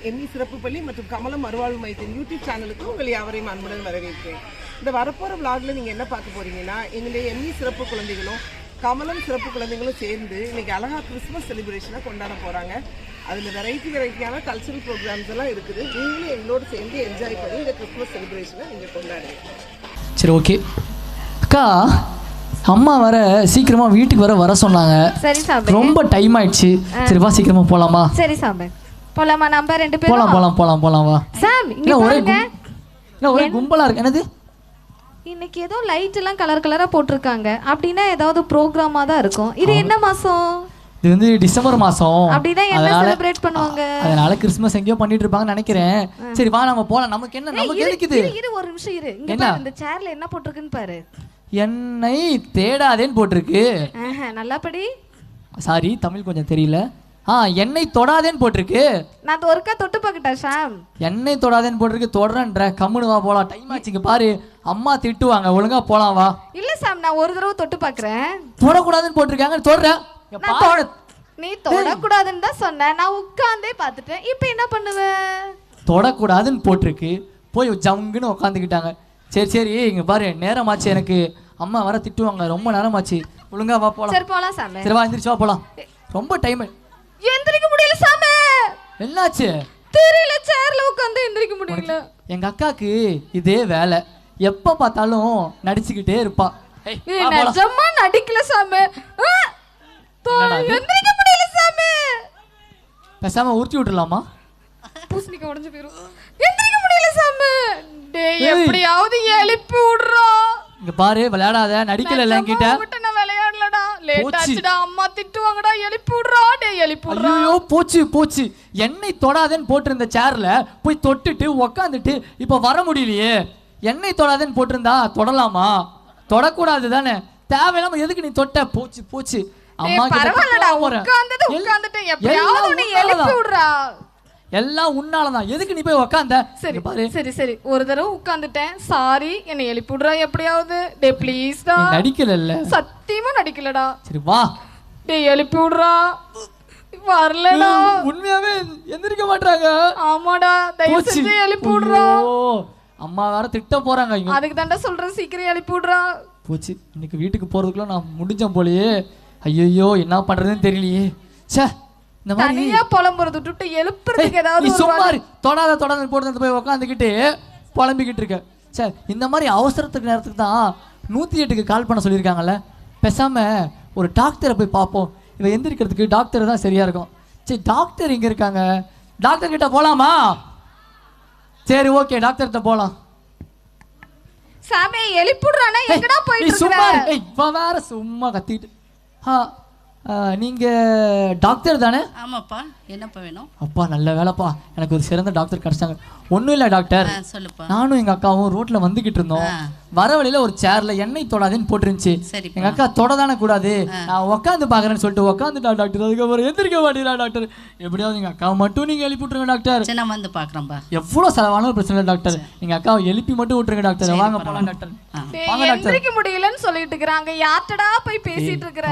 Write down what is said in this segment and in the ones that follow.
ME சிறப்பு பள்ளி மற்றும் கமலம் மறுவாழ்வு மையத்தின் யூடியூப் சேனலுக்கு உங்கள் யாவரையும் அன்புடன் வரவேற்கிறேன். இந்த வரப்போகிற விளாகில் நீங்கள் என்ன பார்க்க போகிறீங்கன்னா, எங்களுடைய எம்இ சிறப்பு குழந்தைகளும் கமலம் சிறப்பு குழந்தைகளும் சேர்ந்து இன்றைக்கி அழகாக கிறிஸ்மஸ் செலிப்ரேஷனை கொண்டாட போகிறாங்க. அதில் வெரைட்டியான கல்ச்சுரல் ப்ரோக்ராம்ஸ் எல்லாம் இருக்குது. நீங்களும் எங்களோடு சேர்ந்து என்ஜாய் பண்ணி இந்த கிறிஸ்மஸ் செலிப்ரேஷனை நீங்கள் கொண்டாடுங்க. சரி, ஓகே அக்கா. அம்மா வர சீக்கிரமா வீட்டுக்கு வர சொன்னாங்க. சரி சாமி, ரொம்ப டைம் ஆயிடுச்சு. சரி வா, சீக்கிரமா போலாமா? சரி சாமி, போலாமா? நம்ம ரெண்டு பேரும் போலாம் வா. சாம், இங்க பாருங்க, ஒரே கும்பலா இருக்கு. என்னது இன்னைக்கு ஏதோ லைட் எல்லாம் கலர் கலரா போட்டிருக்காங்க. அப்படின்னா ஏதாவது ப்ரோக்ராமா தான் இருக்கும். இது என்ன மாசம்? இது வந்து டிசம்பர் மாசம். அப்படின்னா என்ன செலிப்ரேட் பண்ணுவாங்க? அதனால கிறிஸ்மஸ் எங்கேயோ பண்ணிட்டு இருப்பாங்கன்னு நினைக்கிறேன். சரி வா, நம்ம போலாம். நமக்கு என்ன, நமக்கு எதுக்குது? இரு ஒரு நிமிஷம் இரு. இங்க பாரு, இந்த சேர்ல என்ன போட்டிருக்குன்னு பாரு. என்னை தேடாதேன்னு போட்டிருக்கு. நல்லா படி. சாரி, தமிழ் கொஞ்சம் தெரியல. என்னை தொடாதேன்னு போட்டிருக்கு. நான் அது ஒருக்கா தொட்டு பார்க்கட்டா ஷாம்? என்னை தொடாதேன்னு போட்டிருக்கு. தொடரன்ற கம்முனு வா, போலாம். டைம் ஆச்சுங்க பாரு, அம்மா திட்டுவாங்க. ஒழுங்கா போலாம் வா. இல்ல சாம், நான் ஒரு தடவை தொட்டு பார்க்கறேன். தொடக்கூடாதுன்னு போட்டிருக்காங்க. தொடற. நீ தொடக்கூடாதுன்னு தான் சொன்ன. நான் உட்கார்ந்தே பார்த்துட்டேன். இப்போ என்ன பண்ணுவ? தொடக்கூடாதுன்னு போட்டிருக்கு. போய் ஜங்குன்னு உட்காந்துக்கிட்டாங்க. சரி இங்க பாரு, நேரமாச்சு. எனக்கு அம்மா வர திட்டுவாங்க. ரொம்ப நேரமாச்சு. ஒழுங்கா வா போலாம். சரி போலாம் சாமி. சரி வா, எந்திரிச்சு வா போலாம். ரொம்ப டைம். எந்திரிக்க முடியல சாமி. என்னாச்சு? தெரியல, சேர்ல உட்கார்ந்து எந்திரிக்க முடியல. எங்க அக்காக்கு இதே வேலை. எப்ப பார்த்தாலும் நடிச்சுக்கிட்டே இருப்பா. நிஜமா நடிக்கல சாமி. எந்திரிக்க முடியல சாமி. பேசாம உருட்டி விட்டுலாமா? பூசணிக்க உடைஞ்சு போயிரும். எந்திரிக்க முடியல சாமி. டேய், எப்படியாவது எழுப்பி விடுறா. இங்க பாரு, விளையாடாத. நடிக்கல என்கிட்ட. நான் விளையாடலடா. லேட் ஆச்சுடா, அம்மா திட்டுவாங்கடா. எழுப்பி விடுறா. டேய் எழுப்பி விடுறா. ஐயோ போச்சு. என்னை தொடாதேன்னு போட்டிருந்த சேர்ல போய் தொட்டுட்டு உக்காந்துட்டு இப்ப வர முடியலையே. என்னை தொடாதேன்னு போட்டிருந்தா தொடலாமா? தொடக்கூடாது தானே. தேவையில்லாம எதுக்கு நீ தொட்ட? போச்சு. அம்மா பரவாயில்லடா, உட்கார்ந்துட்டு எப்படியாவது நீ எழுப்பி விடுறா. எல்லாம் உன்னாலதான். எதுக்கு நீ போய் உக்காந்த? சரி ஒரு தடவை உட்கார்ந்துட்டேன். சாரி, என்னை எழுப்பி விடுறா எப்படியாவது. டே ப்ளீஸ் டா. நடிக்கல. சத்தியமா நடிக்கலடா. சரி வா. டேய் எழுப்பி விடுறா. வரலடா. உண்மையாவே எந்திரிக்க மாட்டாங்க. ஆமாடா, தயவு செஞ்சு எழுப்பி விடுறா. அம்மா வேற திட்ட போறாங்க. அதுக்கு தாண்டா சொல்றேன், சீக்கிரம் எழுப்பி விடுறா. போச்சு, இன்னைக்கு வீட்டுக்கு போறதுக்குள்ள நான் முடிஞ்சேன் போலயே. ஐயோ என்ன பண்றதுன்னு தெரியலையே. ச்சே, இந்த மாதிரி தனியா புலம்புறது விட்டுட்டு எழுப்புறதுக்கு ஏதாவது சும்மா தொடாத போட்டு போய் உட்காந்துக்கிட்டு புலம்பிக்கிட்டு இருக்க. சே, இந்த மாதிரி அவசரத்துக்கு நேரத்துக்கு தான் 108க்கு கால் பண்ண சொல்லியிருக்காங்கல்ல. பேசாம ஒரு டாக்டரை போய் பார்ப்போம். இவ எந்திரிக்கிறதுக்கு டாக்டர் தான் சரியா இருக்கும். சரி, டாக்டர் இங்க இருக்காங்க. டாக்டர் கிட்ட போலாமா? சரி ஓகே, டாக்டர்கிட்ட போலாம். சாமி எழுப்பிடுறானே, எங்கடா போயிட்டு இருக்க? சும்மா இவ வேற சும்மா கத்திட்டு. நீங்க டாக்டர் தானே? ஆமாப்பா, என்னப்பா வேணும்? அப்பா நல்ல வேலைப்பா, எனக்கு ஒரு சிறந்த டாக்டர் கிடைச்சாங்க. ஒன்றும் இல்லை டாக்டர், சொல்லுப்பா. நானும் எங்கள் அக்காவும் ரோட்டில் வந்துக்கிட்டு இருந்தோம். வர வழியில் ஒரு சேரில் எண்ணெய் தொடாதுன்னு போட்டுருந்துச்சு. எங்கள் அக்கா தொட தானே கூடாது, நான் உட்காந்து பார்க்குறேன்னு சொல்லிட்டு உட்காந்துட்டா டாக்டர். அதுக்கப்புறம் எந்திரிக்க மாட்டேங்கிறா டாக்டர். எப்படியாவது எங்கள் அக்காவை மட்டும் நீங்கள் எழுப்பி விட்ருங்க டாக்டர். நான் வந்து பார்க்குறேன்ப்பா. எவ்வளோ செலவான ஒரு பிரச்சனை டாக்டர். எங்கள் அக்காவை எழுப்பி மட்டும் விட்டுருங்க டாக்டர். வாங்க போகலாம் டாக்டர். வாங்க டாக்டர். எந்திரிக்க முடியலன்னு சொல்லிட்டு இருக்காங்க. யார்ட்டடா போய் பேசிட்டு இருக்கற?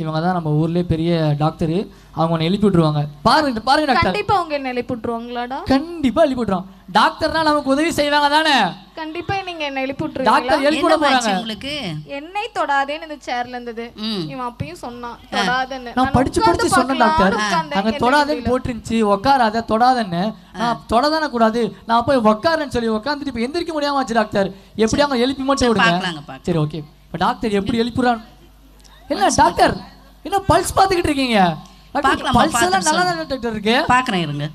இவங்க தான் நம்ம ஊர்லேயே பெரிய டாக்டர். அவங்க உன்னை எழுப்பி விட்டுருவாங்க. பாருங்க டாக்டர். கண்டிப்பா அவங்க என்ன எழுப்பி விட்டுருவாங்களாடா? கண்டிப்பா எழுப்பி விட்டுருவாங்க. டாக்டர்னா நமக்கு உதவி செய்வாங்க தானே. கண்டிப்பா நீங்க என்ன எழுப்பி விட்டுருவீங்க. டாக்டர் எழுப்பி விட போறாங்க. உங்களுக்கு எண்ணெய் தொடாதேன்னு இந்த சேர்ல இருந்தது. இவன் அப்பயும் சொன்னான் தொடாதேன்னு. நான் படிச்சு சொன்னேன் டாக்டர். அங்க தொடாதேன்னு போட்டுருந்துச்சு. உட்காராத தொடாதேன்னு. நான் தொடதானே கூடாது, நான் போய் உட்காரன்னு சொல்லி உட்காந்துட்டு இப்ப எந்திரிக்க முடியாம ஆச்சு டாக்டர். எப்படி அவங்க எழுப்பி மட்டும் விடுங்க. சரி ஓகே. இப்ப டாக்டர் எப்படி எழுப்புறான்? என்ன டாக்டர், என்ன பல்ஸ் பாத்துக்கிட்டு இருக்கீங்க? பல்ஸ் எல்லாம் நல்லா தான் டாக்டர் இருக்கு. பாக்குறேன் இருங்க.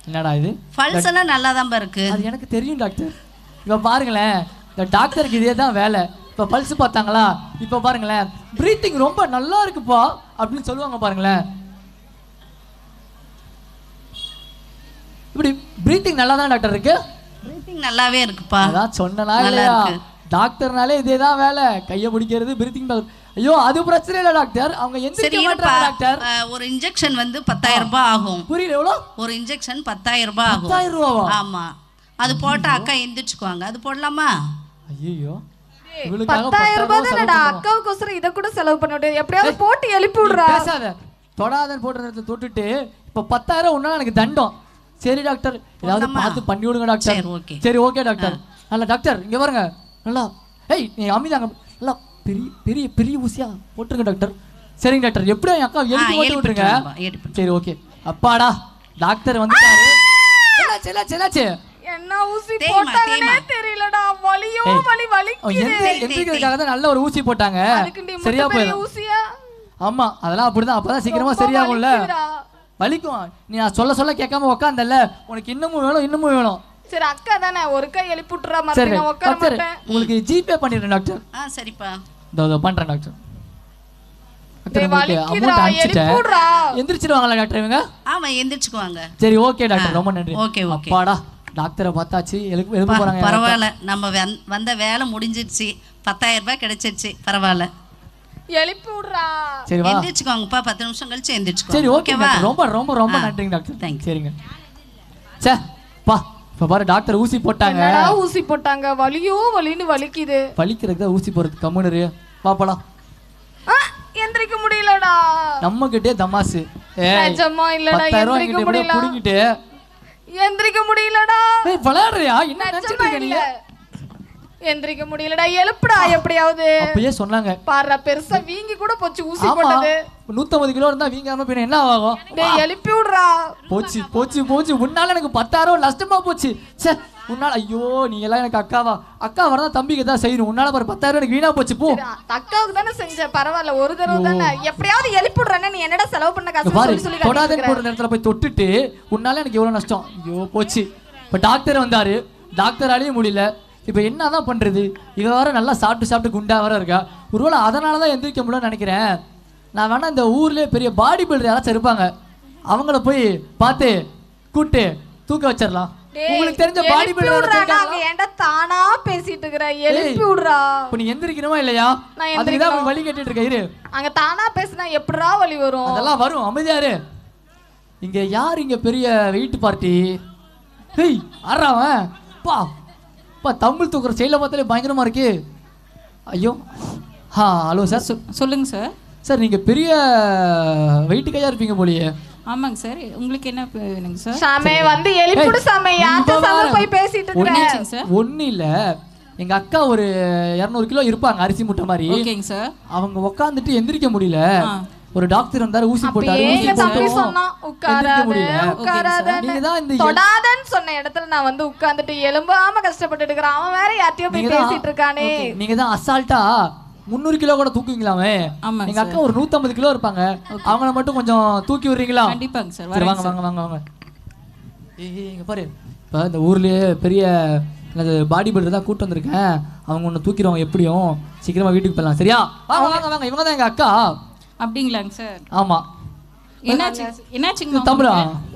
என்னடா இது? பல்ஸ் எல்லாம் நல்லா தான் இருக்கு. அது எனக்கு தெரியும் டாக்டர். இப்ப பாருங்களேன், இந்த டாக்டருக்கு இதே தான் வேலை. இப்ப பல்ஸ் பார்த்தாங்களா, இப்ப பாருங்களேன் பிரீத்திங் ரொம்ப நல்லா இருக்குப்பா அப்படின்னு சொல்லுவாங்க பாருங்களேன். இப்படி பிரீத்திங் நல்லா தான் டாக்டர் இருக்கு. பிரீத்திங் நல்லாவே இருக்குப்பா. அதான் சொன்னனா இல்லையா, டாக்டர்னாலே இதே தான் வேலை. கையை பிடிக்கிறது, பிரீத்திங். ஐயோ அது பிரச்சனை இல்லை டாக்டர், அவங்க எந்திரிக்க மாட்டாங்க டாக்டர். ஒரு இன்ஜெக்ஷன் வந்து 10,000 ரூபாய் ஆகும். புரியல, எவ்வளோ? ஒரு இன்ஜெக்ஷன் 10,000 ரூபாய் ஆகும். 10,000 ரூபாவா? ஆமா, அது போட்டா அக்கா எந்திரிச்சுக்குவாங்க. அது போடலாமா? ஐயோ, 10,000 ரூபாய் தானடா. அக்காவுக்கோசரம் இத கூட செலவு பண்ணிட்டு எப்படியாவது போட்டு எழுப்பி விடுறா. பேசாத. தொடாதன்னு போட்டு தொட்டுட்டு இப்ப 10,000 உன்னால எனக்கு தண்டம். சரி டாக்டர் ஏதாவது பார்த்து பண்ணி விடுங்க டாக்டர். சரி, ஓகே. சரி ஓகே டாக்டர். நல்லா டாக்டர் இங்க பாருங்க நல்லா. ஏய் நீ அமிதாங்க நல்லா பெரிய பெரிய பெரிய ஊசியா போட்டுருங்க டாக்டர். சரிங்க டாக்டர். எப்படியும் என் அக்கா எழுதி போட்டு விட்டுருங்க. சரி ஓகே. அப்பாடா டாக்டர் வந்துட்டாரு. என்னாச்சு என்ன ஊசி போட்டாங்கன்னே தெரியலடா. வலியோ வலி வலிக்குது. எந்திரிக்கிறதுக்காக தான் நல்ல ஒரு ஊசி போட்டாங்க. சரியா போயிடும். ஊசியா? ஆமா அதெல்லாம் அப்படிதான். அப்பதான் சீக்கிரமா சரியாகும்ல. வலிக்கும். நீ நான் சொல்ல சொல்ல கேட்காம உட்காந்தல்ல, உனக்கு இன்னமும் வேணும். சரி அக்கா தானே ஒரு கை எழுப்பிட்டுறா. சரி மறுபடியும் நான் உட்கார டாக்டர் மாட்டேன். உங்களுக்கு ஜிபே பண்ணிடுறேன் டாக்டர். சரிப்பா. இதோ பண்றேன் டாக்டர். டேய் வலிக்குதுடா, எழுப்பிடுறா. எந்திரிச்சிடுவாங்களா டாக்டர் இவங்க? ஆமா எந்திரிச்சுக்குவாங்க. சரி ஓகே டாக்டர் ரொம்ப நன்றி. Okay okay. அப்பாடா டாக்டரை பார்த்தாச்சு. எழுப்ப போறாங்க. பரவாயில்ல, நம்ம வந்த வேலை முடிஞ்சிடுச்சு. 10,000 ரூபாய் கிடைச்சிருச்சு. பரவாயில்ல, எழுப்பி விடுறா. சரி வா எந்திரிச்சுக்கோங்கப்பா. 10 நிமிஷம் கழிச்சு எந்திரிச்சுக்கோ. சரி ஓகேவா? ரொம்ப ரொம்ப ரொம்ப நன்றிங்க டாக்டர். தேங்க்ஸ். சரிங்க. சே பா இப்போ பாரு டாக்டர் ஊசி போட்டாங்க. என்னடா ஊசி போட்டாங்க? வலியோ வலின்னு வலிக்குது. வலிக்கிறதுக்கு தான் ஊசி போடுறது. கம்முனு வா போலாம். எந்திரிக்க முடியலடா. நம்ம கிட்டே தமாசு. நிஜமா இல்லடா, 10,000 எந்திரிக்க கிட்ட முடியல. புடிங்கிட்டு எந்திரிக்க முடியலடா. ஏய் விளையாடுறியா? என்ன நினைச்சிட்டு இருக்க நீ? எந்திரிக்க முடியலடா. எழுப்புடா எப்படியாவது. அப்பயே சொன்னாங்க பாரு பெருசா வீங்கி கூட போச்சு ஊசி ஆமா போட்டது. 150 கிலோ இருந்தா வீங்காம பின்ன என்ன ஆகும்? டேய் எழுப்பி விடுறா. போச்சு உன்னால எனக்கு 10,000 நஷ்டமா போச்சு. ச்சே உன்னால ஐயோ நீ எல்லாம் எனக்கு அக்கா வரதா தம்பிக்கு தான் செய்யணும். உன்னால பாரு 10,000 எனக்கு வீணா போச்சு. போ. அக்காவுக்கு தானே செஞ்ச. பரவாயில்ல ஒரு தடவை தானே. எப்படியாவது எழுப்பி விடுறானே. நீ என்னடா செலவு பண்ண காசு சொல்லி தொடாதேன்னு போற நேரத்துல போய் தொட்டுட்டு உன்னால எனக்கு எவ்வளவு நஷ்டம். ஐயோ போச்சு. இப்ப டாக்டர் வந்தாரு. டாக்டராலேயும் முடியல. இப்போ என்னதான் பண்றது? இவ வேற நல்லா சாப்பிட்டு குண்டா வேற இருக்கா. ஒருவேளை அதனால தான் எந்திரிக்க முடியலன்னு நினைக்கிறேன். நான் வேணா இந்த ஊர்லயே பெரிய பாடி பில்டர் யாராச்சும் இருப்பாங்க, அவங்கள போய் பார்த்து கூட்டு தூக்க வச்சிடலாம். உங்களுக்கு தெரிஞ்ச பாடி பில்டர் ஏன்டா தானா பேசிட்டு இருக்கற? எழுப்பி விடுறா. இப்போ நீ எந்திரிக்கணுமா இல்லையா? அதுக்கு தான் வலி கேட்டுட்டு இருக்க. இரு அங்க தானா பேசினா எப்படிடா வலி வரும்? அதெல்லாம் வரும். அமைதியாரு. இங்க யார் இங்க பெரிய வெயிட் பார்ட்டி? ஹேய் ஆறாவன் பா பா தமிழ் தூக்குற செயலை பார்த்தாலே பயங்கரமா இருக்கு. ஐயோ ஹலோ சார். சொல்லுங்க சார். சார் நீங்க பெரிய வெயிட் கையா இருப்பீங்க போலியே. ஆமாங்க சார். உங்களுக்கு என்ன வேணுங்க சார்? சாமே வந்து எழுப்பிடு சாமே. யார்ட்ட சாமே போய் பேசிட்டு இருக்கீங்க சார்? ஒண்ணு இல்ல, எங்க அக்கா ஒரு 200 கிலோ இருப்பாங்க, அரிசி மூட்டை மாதிரி. ஓகேங்க சார். அவங்க உட்காந்துட்டு எந்திரிக்க முடியல. ஒரு டாக்டர் வந்தாரு, ஊசி போட்டாரு. ஊசி தம்பி சொன்னா உட்காராத நீங்க தான் இந்த தொடாதன்னு சொன்ன இடத்துல நான் வந்து உட்கார்ந்துட்டு எலும்பாம கஷ்டப்பட்டு இருக்கறேன். அவன் வேற யார்ட்டயோ போய் பேசிட்டு இருக்கானே. நீங்க தான் அசால்ட்டா 300 கிலோ கூட தூக்குவீங்களாமே. எங்க அக்கா ஒரு 150 கிலோ இருப்பாங்க, அவங்கள மட்டும் கொஞ்சம் தூக்கி விடுறீங்களா? கண்டிப்பாங்க சார். வாங்க. இங்க பாரு, இப்ப இந்த ஊர்லயே பெரிய பாடி பில்டர் தான் கூட்டு வந்திருக்கேன். அவங்க ஒன்று தூக்கிடுவாங்க. எப்படியும் சீக்கிரமா வீட்டுக்கு போயிடலாம். சரியா? வாங்க. இவங்க தான் எங்க அக்கா. அப்படிங்களாங்க சார்? ஆமா. என்னாச்சுங்க தமிழா?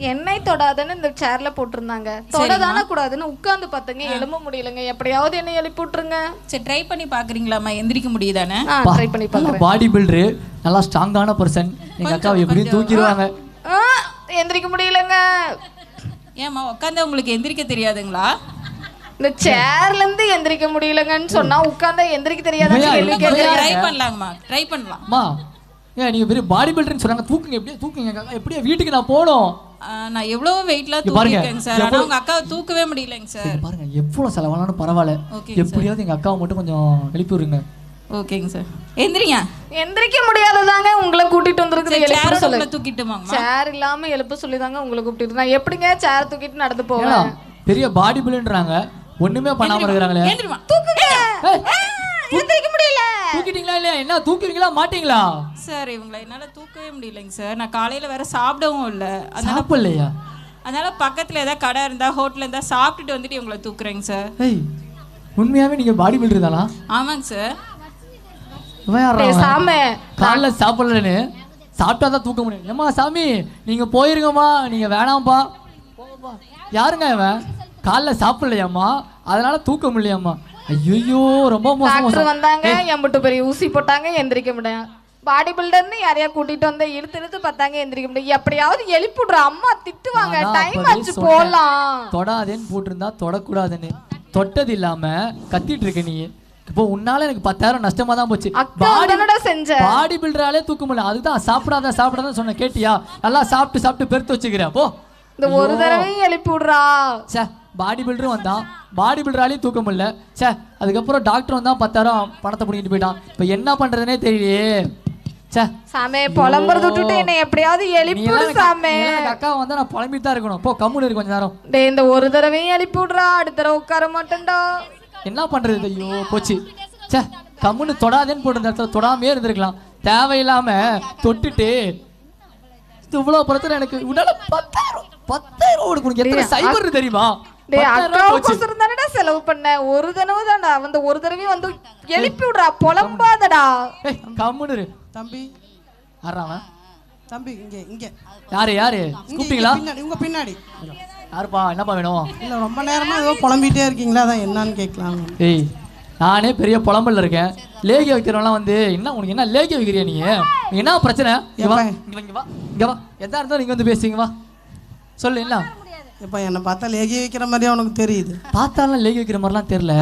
எண்ணெய் தொடாதன்னு இந்த சேர்ல போட்டிருந்தாங்க. தொடதான கூடாதுன்னு உட்கார்ந்து பார்த்தங்க. எழும்ப முடியலங்க. எப்படியாவது என்ன எழுப்பி விட்டுருங்க. சரி ட்ரை பண்ணி பாக்குறீங்களாமா? எந்திரிக்க முடியுதானே? ட்ரை பண்ணி பாக்குறேன். பாடி பில்டர் நல்லா ஸ்ட்ராங்கான பர்சன். எங்க அக்காவை எப்படியும் தூக்கிடுவாங்க. எந்திரிக்க முடியலங்க. ஏமா உட்கார்ந்தா உங்களுக்கு எந்திரிக்க தெரியாதுங்களா? இந்த சேர்ல இருந்து எந்திரிக்க முடியலங்கன்னு சொன்னா உட்கார்ந்தா எந்திரிக்க தெரியாதுன்னு கேள்வி கேக்குறீங்க. ட்ரை பண்ணலாமா? ட்ரை பண்ணலாமா? ஏன் நீங்க பெரிய பாடி பில்டர்னு சொன்னாங்க. தூக்குங்க எப்படியே வீட்டுக்கு நான் போணும். நான் எவ்வளவு வெயிட்ல தூக்கிட்டேங்க சார். ஆனா உங்க அக்காவை தூக்கவே முடியலங்க சார். பாருங்க எவ்வளவு செலவானாலும் பரவாயில்ல, எப்படியாவது எங்க அக்காவை மட்டும் கொஞ்சம் எழுப்பி விடுங்க. ஓகேங்க சார். எந்திரிங்க. எந்திரிக்க முடியாததாங்க உங்களை கூட்டிட்டு வந்திருக்குது. எழுப்ப சொல்ல தூக்கிட்டுமாங்க. சேர் இல்லாம எழுப்ப சொல்லிதாங்க உங்களை கூட்டிட்டு. நான் எப்படிங்க சேர் தூக்கிட்டு நடந்து போவேன்? பெரிய பாடி பில்டர்ன்றாங்க, ஒண்ணுமே பண்ணாம இருக்காங்களே. எந்திரிமா. தூக்குங்க. எந்திரிக்க முடியல. தூக்கிட்டீங்களா இல்லையா? என்ன தூக்குவீங்களா மாட்டீங்களா? சார் இவங்களை என்னால தூக்கவே முடியலைங்க சார். நான் காலையில வேற சாப்பிடவும் இல்லை. சாப்பிடலையா? அதனால பக்கத்துல ஏதாவது கடை இருந்தா ஹோட்டல் இருந்தா சாப்பிட்டுட்டு வந்துட்டு இவங்களை தூக்குறேங்க சார். உண்மையாவே நீங்க பாடி பில்டர் தானா? ஆமாங்க சார். காலைல சாப்பிடலன்னு சாப்பிட்டா தான் தூக்க முடியும். ஏமா சாமி நீங்க போயிருங்கம்மா, நீங்க வேணாம்பா. யாருங்க இவன்? காலைல சாப்பிடலையாம்மா, அதனால தூக்க முடியலையாம்மா. ஐயோ ரொம்ப மோசம். வந்தாங்க, எம்பிட்டு பெரிய ஊசி போட்டாங்க, எந்திரிக்க முடியும். பாடி பில்டர்னு யாரையா கூட்டிட்டு வந்து இழுத்து பார்த்தாங்க, எந்திரிக்க முடியும். எப்படியாவது எழுப்பிடுற. அம்மா திட்டுவாங்க. டைம் ஆச்சு போலாம். தொடாதேன்னு போட்டிருந்தா தொடக்கூடாதுன்னு. தொட்டது இல்லாம கத்திட்டு இருக்க நீ. இப்போ உன்னால எனக்கு 10,000 நஷ்டமா தான் போச்சு. பாடி பில்டராலே தூக்க முடியல. அதுதான் சாப்பிடாத சொன்ன கேட்டியா? நல்லா சாப்பிட்டு பெருத்து வச்சுக்கிற. போ இந்த ஒரு தடவை எழுப்பி விடுறா. சே பாடி பில்டரும் வந்தான், பாடி பில்டராலையும் தூக்க முடியல. சே அதுக்கப்புறம் டாக்டர் வந்தான், 10,000 பணத்தை பிடிக்கிட்டு போயிட்டான். இப்போ என்ன பண்றதுனே தெரியலையே. சே சாமே புலம்புறது விட்டுட்டு என்ன எப்படியாவது எழுப்பி விடு சாமே. அக்கா வந்தா நான் புலம்பிட்டு தான் இருக்கணும். போ கம்முன்னு இருக்கு கொஞ்ச நேரம். டேய் இந்த ஒரு தடவையும் எழுப்பி விடுறா, அடுத்த தடவை உட்கார மாட்டேன்டா. என்ன பண்றது? ஐயோ போச்சு. சே கம்முன்னு தொடாதேன்னு போட்டு இந்த இடத்துல தொடாமே இருந்திருக்கலாம். தேவையில்லாம தொட்டுட்டு இவ்வளோ பிரச்சனை. எனக்கு உடனே 10,000 கொடுக்கணும். எத்தனை சைபர் தெரியுமா? டேய் அக்காவுக்கோசரம் தானடா செலவு பண்ண. ஒரு தடவை தான்டா வந்து, ஒரு தடவையும் வந்து எழுப்பி விடுறா, புலம்பாதடா. ஏய் கம்முன்னு தம்பி ஆறாவன் தம்பி இங்க இங்க யாரு யாரு கூப்பிட்டீங்களா? பின்னாடி உங்க பின்னாடி. யாருப்பா? என்னப்பா வேணும்? இல்ல ரொம்ப நேரமா ஏதோ புலம்பிட்டே இருக்கீங்களா, அதான் என்னன்னு கேட்கலாம். ஏய் நானே பெரிய புலம்பல்ல இருக்கேன். லேகிய வைக்கிறவங்களாம் வந்து என்ன உனக்கு என்ன லேகிய வைக்கிறியா நீ? என்ன பிரச்சனை? இங்க வா இங்க வா இங்க வா. எதா இருந்தாலும் நீங்க வந்து பேசுங்க. வா சொல்லு. என்ன இப்போ என்னை பார்த்தா லேகி வைக்கிற மாதிரியே உனக்கு தெரியுது? பார்த்தாலும் லேகி வைக்கிற மாதிரிலாம் தெரியல,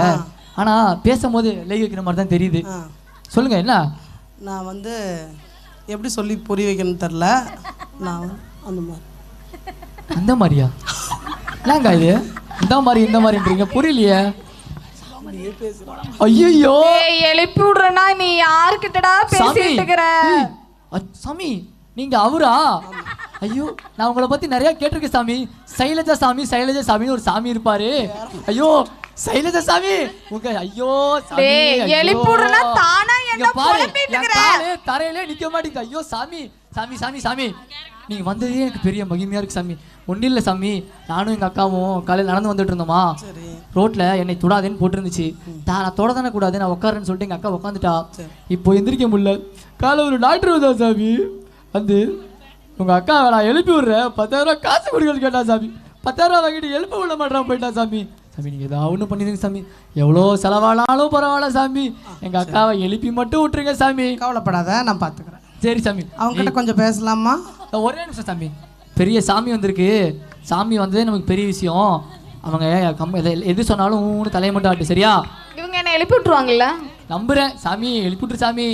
ஆனா பேசும்போது லேகி வைக்கிற மாதிரி தான் தெரியுது. சொல்லுங்க என்ன? நான் வந்து எப்படி சொல்லி புரிய வைக்கணும்னு தெரில. நான் அந்த மாதிரி அந்த மாதிரியா? என்னங்க இது இந்த மாதிரின்றீங்க? புரியலையே. ஐயோ எழுப்பி விடுறனா நீ யார்கிட்டடா பேசிட்டு இருக்கற? சாமி நீங்க அவரா? ஐயோ நான் உங்களை பத்தி நிறைய கேட்டிருக்கேன் சாமி. சைலஜா சாமின்னு ஒரு சாமி இருப்பாரு. ஐயோ சைலஜா சாமி உங்க ஐயோ எழுப்பி விடுறனா தானா என்ன புலம்பிட்டு இருக்கற? தரையிலே நிக்க மாட்டீங்க. ஐயோ சாமி சாமி சாமி சாமி நீங்க வந்ததே எனக்கு பெரிய மகிமையா இருக்கு சாமி. ஒன்றும் இல்லை சாமி, நானும் எங்கள் அக்காவும் காலையில் நடந்து வந்துட்டு இருந்தோமா, ரோட்டில் என்னை தொடாதேன்னு போட்டுருந்துச்சு. நான் தொட தானே கூடாது, நான் உட்காருன்னு சொல்லிட்டு எங்கள் அக்கா உட்காந்துட்டா. இப்போ எந்திரிக்க முடியல. காலை ஒரு டாக்டர் வந்தா சாமி, வந்து உங்கள் அக்கா நான் எழுப்பி விட்றேன் 10,000 காசு கொடுக்கறது கேட்டா சாமி. 10,000 வாங்கிட்டு எழுப்ப விட மாட்டேன் போயிட்டா சாமி. சாமி நீங்கள் ஏதாவது ஒன்று பண்ணிடுங்க சாமி, எவ்வளோ செலவானாலும் பரவாயில்ல சாமி, எங்கள் அக்காவை எழுப்பி மட்டும் விட்டுருங்க சாமி. கவலைப்படாத, நான் பார்த்துக்கிறேன். சரி சாமி. அவங்ககிட்ட கொஞ்சம் பேசலாமா? ஒரே நிமிஷம் சாமி. பெரிய சாமி வந்திருக்கு. சாமி வந்ததே நமக்கு பெரிய விஷயம். அவங்க எது சொன்னாலும் தலையை மட்டும் ஆட்டு. சரியா? இவங்க என்ன எழுப்பி விட்டுருவாங்கல்ல? நம்புறேன் சாமி, எழுப்பி விட்டுரு சாமி.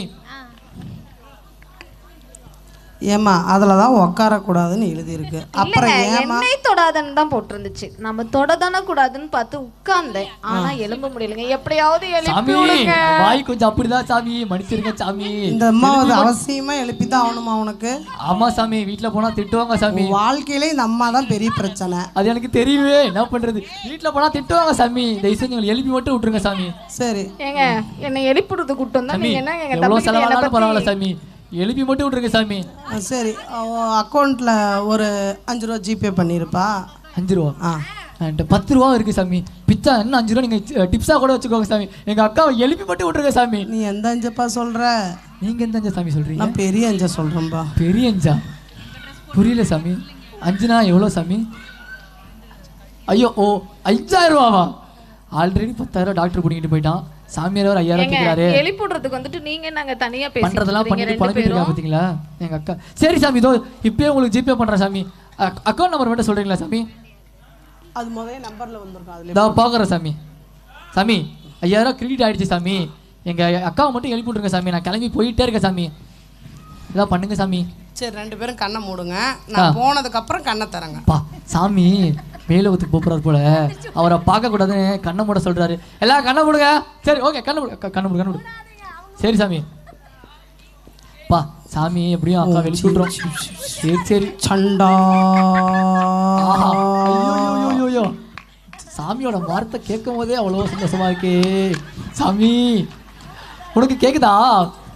ஏமா அதில் தான் உட்காரக்கூடாதுன்னு எழுதியிருக்கு. அப்புறம் என்னை தொடாதன்னு தான் போட்டிருந்துச்சு. நம்ம தொடதானே கூடாதுன்னு பார்த்து உட்கார்ந்தேன், ஆனா எழும்ப முடியலங்க. எப்படியாவது எழுப்பி விடுங்க. வாய் கொஞ்சம் அப்படிதான் சாமி, மன்னிச்சிருங்க சாமி. இந்த அம்மா அவசியமா எழுப்பி தான் ஆகணுமா உனக்கு? ஆமா சாமி, வீட்டுல போனா திட்டுவாங்க சாமி. வாழ்க்கையில இந்த அம்மா தான் பெரிய பிரச்சனை. அது எனக்கு தெரியுமே, என்ன பண்றது? வீட்டுல போனா திட்டுவாங்க சாமி. தயவு செஞ்சு எழுப்பி மட்டும் விட்டுருங்க சாமி. சரி ஏங்க, என்னை எழுப்பிடுறது கூட்டம் வந்தா நீங்க என்ன எங்க எவ்வளவு செலவானாலும் பரவாயில்ல சாமி, எழுப்பி மட்டும் விட்டுருங்க சாமி. சரி, அக்கௌண்ட்ல ஒரு 5 ரூபா ஜிபே பண்ணிருப்பா. 5 ரூபா? என்கிட்ட 10 ரூபா இருக்கு சாமி. பிச்சா இன்னும் 5 ரூபா நீங்க டிப்ஸா கூட வச்சுக்கோங்க சாமி. எங்க அக்காவை எழுப்பி மட்டும் விட்டுருங்க சாமி. நீ எந்த அஞ்சப்பா சொல்ற? நீங்க எந்த அஞ்சா சாமி சொல்றீங்க? நான் பெரிய அஞ்சா சொல்றேன்பா. பெரிய அஞ்சா? புரியல சாமி. 5னா எவ்வளோ சாமி? ஐயோ ஓ 5,000 ரூபாவா? ஆல்ரெடி 10,000 டாக்டர் பிடிக்கிட்டு போயிட்டான். சாமியார் அவர் 5,000 கேட்கிறாரு. எழுப்பிடுறதுக்கு வந்துட்டு நீங்க நாங்க தனியா பண்றதெல்லாம் பண்ணிட்டு பழகிட்டு இருக்கா பாத்தீங்களா எங்க அக்கா. சரி சாமி, இதோ இப்பயே உங்களுக்கு ஜிபே பண்றேன் சாமி. அக்கௌண்ட் நம்பர் மட்டும் சொல்றீங்களா சாமி? அது முதல்ல நம்பர்ல வந்திருக்கும், அதுல இதோ பாக்குறேன் சாமி. சாமி 5,000 கிரெடிட் ஆயிடுச்சு சாமி. எங்க அக்காவை மட்டும் எழுப்பி விட்டுருங்க சாமி. நான் கிளம்பி போயிட்டே இருக்கேன் சாமி. இதான் பண்ணுங்க சாமி. சரி, 2 பேரும் கண்ணை மூடுங்க. நான் போனதுக்கு அப்புறம் கண்ணை தரங்க. பா சாமி மேலோகத்துக்கு போறாரு போல, அவரை பார்க்க கூடாதுன்னு கண்ணை மூட சொல்றாரு. எல்லாம் கண்ணை மூடுங்க. சரி ஓகே, கண்ணை மூடு கண்ணை மூடு கண்ணை மூடு. சரி சாமி. பா சாமி எப்படியும் அக்கா வெளிச்சு விட்டுறோம். சரி சரி. சண்டா. ஐயோ சாமியோட வார்த்தை கேட்கும் போதே அவ்வளோ சந்தோஷமா இருக்கே. சாமி உனக்கு கேக்குதா?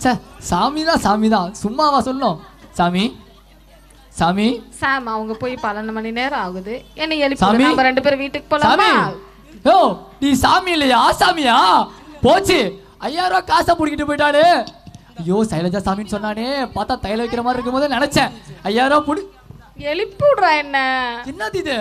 சே சாமி தான் சும்மாவா சொல்லணும்? சாமி சாமி சாம் அவங்க போய் 12 மணி நேரம் ஆகுது. என்ன எழுப்பி நம்ம 2 பேரும் வீட்டுக்கு போலாமா? ஓ நீ சாமி இல்லையா? சாமியா? போச்சு 5,000 ரூபாய் காசை பிடிக்கிட்டு போயிட்டாரு. ஐயோ சைலஜா சாமின்னு சொன்னானே, பார்த்தா தைல வைக்கிற மாதிரி இருக்கும் போது நினைச்சேன். 5,000 ரூபாய் பிடி எழுப்பி விடுறா. என்னது இது?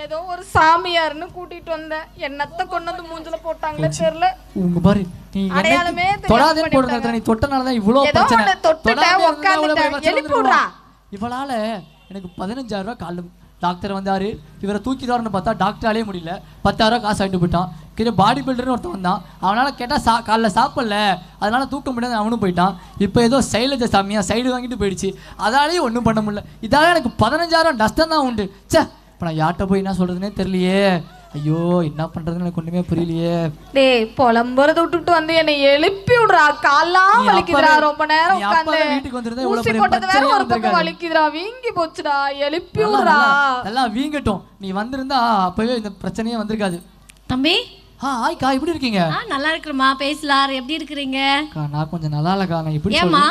ஏதோ ஒரு சாமியார்னு கூட்டிட்டு வந்தேன். என்னத்த கொண்டு மூஞ்சில போட்டாங்களே தெரியல. உங்க பாரு நீ அடையாளமே தொடாதே போடுறத, நீ தொட்டனால தான் இவ்ளோ பிரச்சனை. தொட்டா உட்கார்ந்துட்ட எழுப்பி விடுறா. இவளால எனக்கு 15,000 ரூபாய் கால் டாக்டர் வந்தாரு. இவரை தூக்கிட்டாருன்னு பார்த்தா டாக்டராலே முடியல. 10,000 ரூபாய் காசு ஆகிட்டு போயிட்டான். கிட்ட பாடி பில்டர்னு ஒருத்தன் வந்தான். அவனால் கேட்டால் காலைல சாப்பிடல, அதனால தூக்க முடியாது, அவனும் போயிட்டான். இப்போ ஏதோ சைலஜா சாமியா சைடு வாங்கிட்டு போயிடுச்சு. அதாலேயும் ஒன்றும் பண்ண முடியல. இதால எனக்கு 15,000 நஷ்டம் தான் உண்டு. சே இப்போ நான் யார்கிட்ட போய் என்ன சொல்றதுன்னே தெரியலையே. ஐயோ என்ன பண்றதுன்னு எனக்கு ஒண்ணுமே புரியலையே. டேய் புலம்புறத விட்டுட்டு வந்து என்னை எழுப்பி விடுறா. கால்லாம் வலிக்குதுடா, ரொம்ப நேரம் உட்கார்ந்து வீட்டுக்கு வந்திருந்தா இவ்வளவு ஊசி பெரிய போட்டது வேற பிரச்சனையே ஒரு பக்கம் வந்திருக்காது. வலிக்குதுடா, வீங்கி போச்சுடா, எழுப்பி விடுறா. எல்லாம் வீங்கட்டும். நீ வந்திருந்தா அப்பவே இந்த பிரச்சனையே வந்திருக்காது. தம்பி ஹாய்க்கா, எப்படி இருக்கீங்க? நல்லா இருக்கிறமா, பேசலாம். எப்படி இருக்கிறீங்க? அக்கா நான் கொஞ்சம் நல்லா இல்லக்கா. நான் எப்படி ஏம்மா?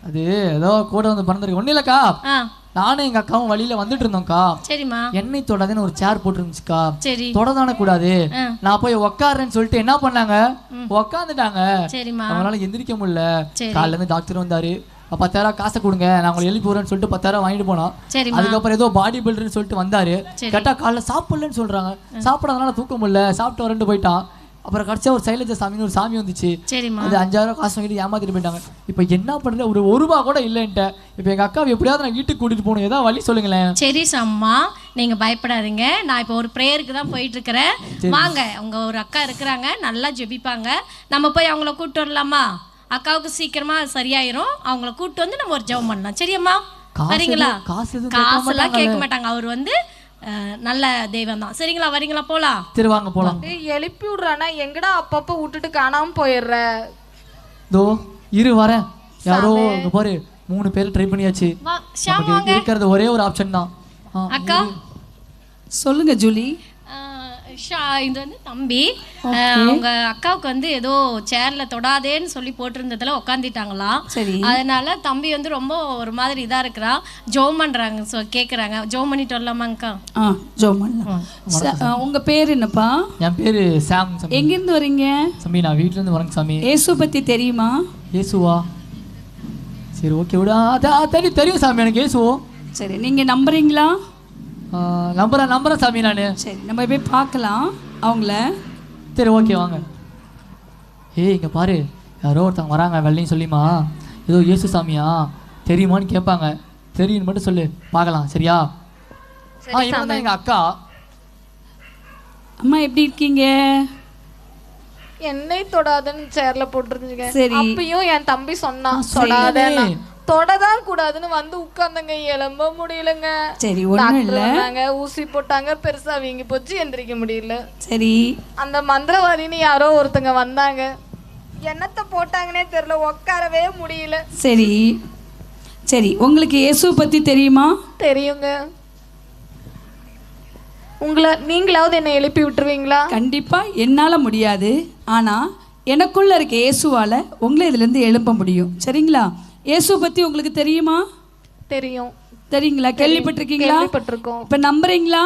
அது ஏதோ கூட வந்து பிறந்திருக்கு. ஒன்றும் இல்லைக்கா, ஆ நானும் எங்க அக்காவும் வழியில வந்துட்டு இருந்தோம்க்கா. சரிம்மா. எண்ணெய் தொடாதுன்னு ஒரு சேர் போட்டுருந்துச்சுக்கா. சரி. தொடதானே கூடாது. நான் போய் உட்காருன்னு சொல்லிட்டு என்ன பண்ணாங்க, உட்காந்துட்டாங்க. சரிம்மா. அவங்களால எந்திரிக்க முடியல. சரி. காலைல இருந்து டாக்டர் வந்தாரு. 10,000 காசை கொடுங்க, நான் உங்களை எழுப்பி விடுறேன்னு சொல்லிட்டு 10,000 வாங்கிட்டு போனோம். சரிம்மா. அதுக்கப்புறம் ஏதோ பாடி பில்டர்னு சொல்லிட்டு வந்தாரு. கேட்டா காலைல சாப்பிடலன்னு சொல்றாங்க. சாப்பிடாதனால தூக்க முடியல, சாப்பிட்டு வரேன்ட்டு போயிட்டான். அப்புறம் கடைசியா ஒரு சைலஜ சாமின்னு ஒரு சாமி வந்துச்சு. சரிம்மா. அது 5,000 காசு வாங்கிட்டு ஏமாத்திட்டு போயிட்டாங்க. இப்போ என்ன பண்றது, ஒரு ரூபா கூட இல்லைன்ட்டு. இப்போ எங்க அக்காவை எப்படியாவது நான் வீட்டுக்கு கூட்டிட்டு போகணும், ஏதாவது வழி சொல்லுங்களேன். சரி அம்மா, நீங்க பயப்படாதீங்க. நான் இப்போ ஒரு ப்ரேயருக்கு தான் போயிட்டு இருக்கிறேன். வாங்க, உங்க ஒரு அக்கா இருக்கிறாங்க, நல்லா ஜெபிப்பாங்க. நம்ம போய் அவங்கள கூப்பிட்டு வரலாமா? அக்காவுக்கு சீக்கிரமா சரியாயிரும். அவங்கள கூப்பிட்டு வந்து நம்ம ஒரு ஜெபம் பண்ணலாம். சரியாம்மா? வரீங்களா? காசெல்லாம் கேட்க மாட்டாங்க. அவர் வந்து நல்ல தெய்வம் தான். சரிங்களா? வரீங்களா? போலாம். சரி வாங்க போலாம். எழுப்பி விடுறானா, எங்கடா அப்பப்ப விட்டுட்டு காணாம போயிடுற. தோ இரு வரேன். யாரோ இங்க பாரு 3 பேர் ட்ரை பண்ணியாச்சு. நமக்கு இருக்கிறது ஒரே ஒரு ஆப்ஷன் தான். அக்கா சொல்லுங்க ஜூலி. இது வந்து தம்பி, அவங்க அக்காவுக்கு வந்து ஏதோ சேர்ல தொடாதேன்னு சொல்லி போட்டிருந்ததுல உட்காந்துட்டாங்களாம். சரி. அதனால தம்பி வந்து ரொம்ப ஒரு மாதிரி இதா இருக்கிறான். ஜோம் பண்றாங்க, கேக்குறாங்க. ஜோம் பண்ணிட்டு வரலாமாங்கக்கா? ஜோம் பண்ணலாம். உங்க பேர் என்னப்பா? என் பேரு சாம். எங்க இருந்து வரீங்க? சாமி நான் வீட்ல இருந்து வரேங்க சாமி. இயேசு பத்தி தெரியுமா? இயேசுவா? சரி ஓகே விடா. தெரியும் சாமி எனக்கு இயேசு. சரி, நீங்க நம்புறீங்களா? நம்புறேன் சாமி நானு. சரி, நம்ம போய் பார்க்கலாம் அவங்கள. சரி ஓகே வாங்க. இங்க பாரு, யாரோ ஒருத்தவங்க வராங்க வெள்ளையும் சொல்லிமா. ஏதோ இயேசு சாமியா தெரியுமான்னு கேட்பாங்க. தெரியுன்னு மட்டும் சொல்லு, பார்க்கலாம். சரியா? இவன் தான் எங்க அக்கா. அம்மா எப்படி இருக்கீங்க? என்னை தொடாதுன்னு சேர்ல போட்டுருந்துங்க. சரி. அப்பயும் என் தம்பி சொன்னான் தொடாதேன்னு. தொடதான் கூடாதுன்னு வந்து உட்கார்ந்தங்க, எலும்ப முடியலங்க. சரி, ஒண்ணும் இல்ல. ஊசி போட்டாங்க, பெருசா வீங்கி போச்சு, எந்திரிக்க முடியல. சரி. அந்த மந்திரவாதின்னு யாரோ ஒருத்தங்க வந்தாங்க, என்னத்தை போட்டாங்கன்னே தெரியல, உட்காரவே முடியல. சரி சரி, உங்களுக்கு இயேசு பத்தி தெரியுமா? தெரியுங்க. நீங்களாவது என்னை எழுப்பி விட்டுருவீங்களா? கண்டிப்பா என்னால முடியாது. ஆனா எனக்குள்ள இருக்க இயேசுவால உங்களை இதுல இருந்து எழுப்ப முடியும். சரிங்களா? இயேசு பத்தி உங்களுக்கு தெரியுமா? தெரியும். தெரியுங்களா? கேள்விப்பட்டிருக்கீங்களா? கேள்விப்பட்டிருக்கோம். இப்ப நம்புறீங்களா?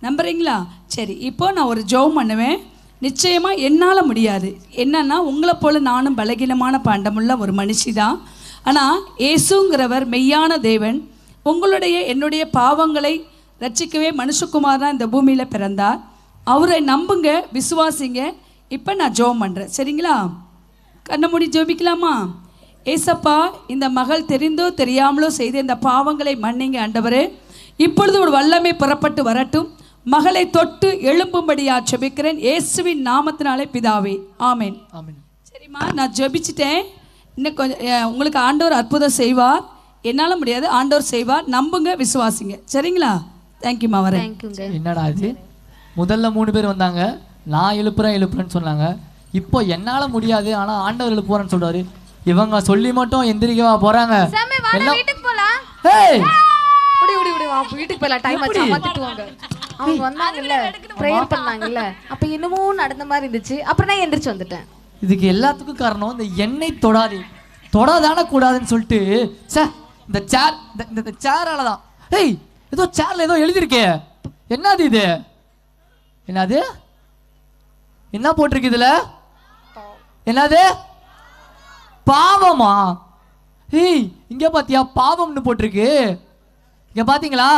நம்புறீங்களா? சரி, இப்போ நான் ஒரு ஜெபம் பண்ணுவேன். நிச்சயமா என்னால முடியாது. என்னன்னா, உங்களை போல நானும் பலகீனமான பாண்டமுள்ள ஒரு மனுஷி தான். ஆனா இயேசுங்கிறவர் மெய்யான தேவன். உங்களுடைய என்னுடைய பாவங்களை ரட்சிக்கவே மனுஷகுமார் தான் இந்த பூமியில பிறந்தார். அவரை நம்புங்க, விசுவாசிங்க. இப்போ நான் ஜெபம் பண்றேன். சரிங்களா? கண்ணை மூடி ஜெபிக்கலாமா? ஏசப்பா, இந்த மகள் தெரிந்தோ தெரியாமலோ செய்த இந்த பாவங்களை மன்னிங்க ஆண்டவரே. இப்பொழுது ஒரு வல்லமை புறப்பட்டு வரட்டும். மகளை தொட்டு எழும்பும்படியா ஜெபிக்கிறேன் இயேசுவின் நாமத்தினாலே பிதாவே, ஆமென். ஆமென். சரிம்மா, நான் ஜெபிச்சிட்டேன். இன்னும் கொஞ்சம் உங்களுக்கு ஆண்டவர் அற்புதம் செய்வார். என்னால் முடியாது, ஆண்டவர் செய்வார். நம்புங்க, விசுவாசிங்க. சரிங்களா? தேங்க்யூமா, வரேன். என்னடா இது, முதல்ல 3 பேர் வந்தாங்க, நான் எழுப்புறேன்னு சொன்னாங்க. இப்போ என்னால முடியாது, ஆனா ஆண்டவர் எழுப்புறேன்னு சொல்றாரு. இவங்க சொல்லி மட்டும் எந்திரிக்கவா போறாங்க? வீட்டுக்கு போலாம். வீட்டுக்கு போலாம். டைம் ஆச்சு, அம்மா திட்டுவாங்க. அவங்க வந்தாங்கல்ல, பிரேயர் பண்ணாங்கல்ல, அப்ப என்னமோ நடந்த மாதிரி இருந்துச்சு. அப்புறம் நான் எந்திரிச்சு வந்துட்டேன். இதுக்கு எல்லாத்துக்கும் காரணம் இந்த எண்ணெய் தொடாதான கூடாதுன்னு சொல்லிட்டு இந்த சேர், இந்த சேரால தான். ஏய், ஏதோ சேர்ல ஏதோ எழுதிருக்கே, என்னது இது? என்னது என்ன போட்டிருக்கு இதுல? என்னது? பாவமா? ஏய், இங்க பாத்தியா பாவம்னு போட்டிருக்கு. இங்க பாத்தீங்களா?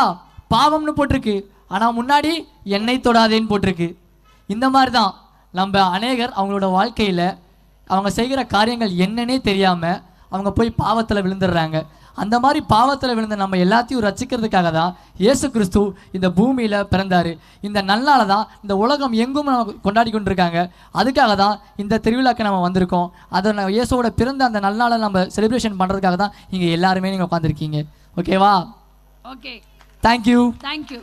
பாவம்னு போட்டிருக்கு. ஆனா முன்னாடி எண்ணெய் தொடாதேன்னு போட்டிருக்கு. இந்த மாதிரி தான் நம்ம அநேகர் அவங்களோட வாழ்க்கையில அவங்க செய்கிற காரியங்கள் என்னன்னே தெரியாம அவங்க போய் பாவத்துல விழுந்துடுறாங்க. அந்த மாதிரி பாவத்தில் விழுந்த நம்ம எல்லாத்தையும் ரசிக்கிறதுக்காக தான் இயேசு கிறிஸ்து இந்த பூமியில் பிறந்தார். இந்த நல்லால தான் இந்த உலகம் எங்கும் நம்ம கொண்டாடி கொண்டிருக்காங்க. அதுக்காக தான் இந்த திருவிழாக்கு நம்ம வந்திருக்கோம். அதை இயேசுவோட பிறந்த அந்த நல்லால நம்ம செலிப்ரேஷன் பண்ணுறதுக்காக தான் இங்கே எல்லாருமே நீங்கள் உட்காந்துருக்கீங்க. ஓகேவா? Okay, thank you. தேங்க்யூ.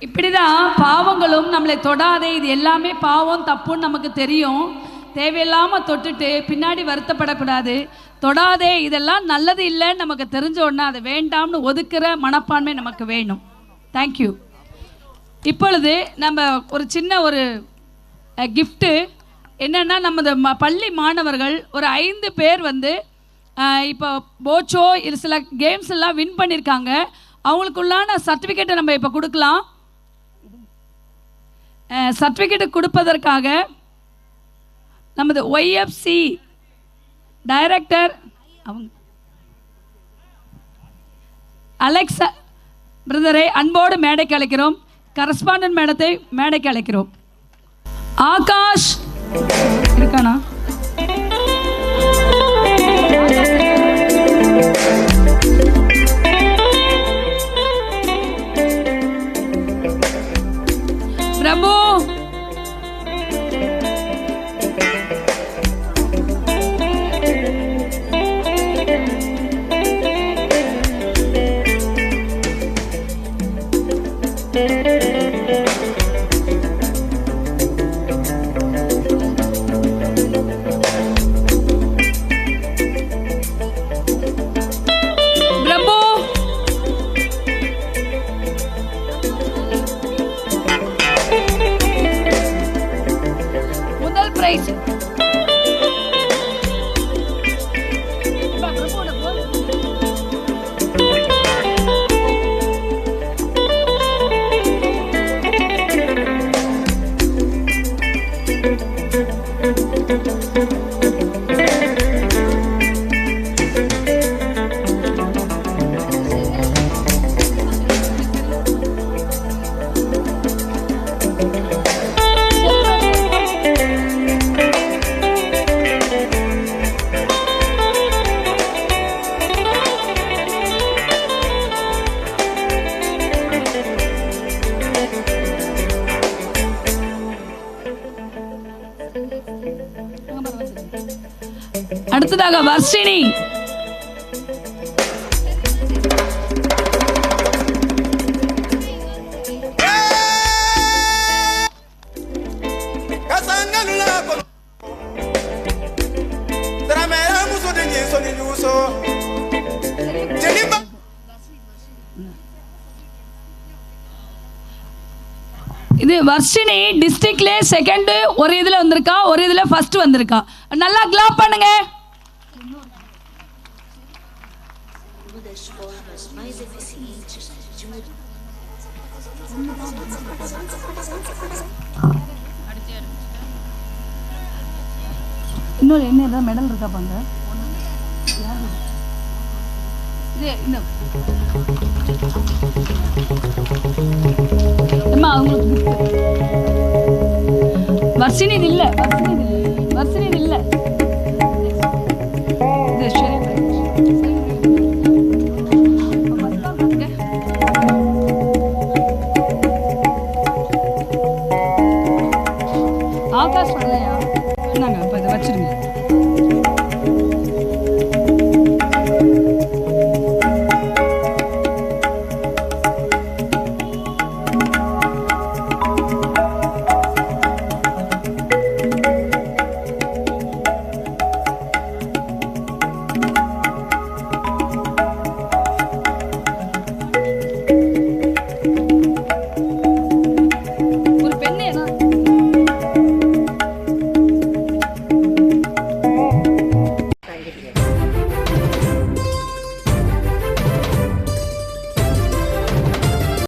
இப்படிதான் பாவங்களும் நம்மளை தொடாதே, இது எல்லாமே பாவம் தப்புன்னு நமக்கு தெரியும். தேவையில்லாமல் தொட்டுட்டு பின்னாடி வருத்தப்படக்கூடாது. தொடாதே, இதெல்லாம் நல்லது இல்லைன்னு நமக்கு தெரிஞ்ச உடனே அதை வேண்டாம்னு ஒதுக்குற மனப்பான்மை நமக்கு வேணும். தேங்க்யூ. இப்பொழுது நம்ம ஒரு சின்ன ஒரு கிஃப்ட்டு என்னென்னா, நமது பள்ளி மாணவர்கள் ஒரு 5 பேர் வந்து இப்போ போச்சோ இது சில கேம்ஸ் எல்லாம் வின் பண்ணியிருக்காங்க. அவங்களுக்குள்ளான சர்டிஃபிகேட்டை நம்ம இப்போ கொடுக்கலாம். சர்டிஃபிகேட் கொடுப்பதற்காக நமது OFC டைரக்டர் அவங்க அலெக்ஸ் பிரதரை அன்போடு மேடைக்கு அழைக்கிறோம். கரஸ்பாண்டன்ட் மேடத்தை மேடைக்கு அழைக்கிறோம். ஆகாஷ் இருக்கானா? பிரபு அடுத்ததாக வர்ஷினி. இது வர்ஷினி டிஸ்ட்ரிக்ட்ல செகண்ட் ஒரு இதுல வந்திருக்கா, ஒரு இதுல ஃபர்ஸ்ட் வந்திருக்கா. நல்லா கிளாப் பண்ணுங்க. இன்னொரு என்ன ஏதாவது மெடல் இருக்கா பாங்க? அவங்களுக்கு வர்ஷினி இது இல்லை, வர்ஷினி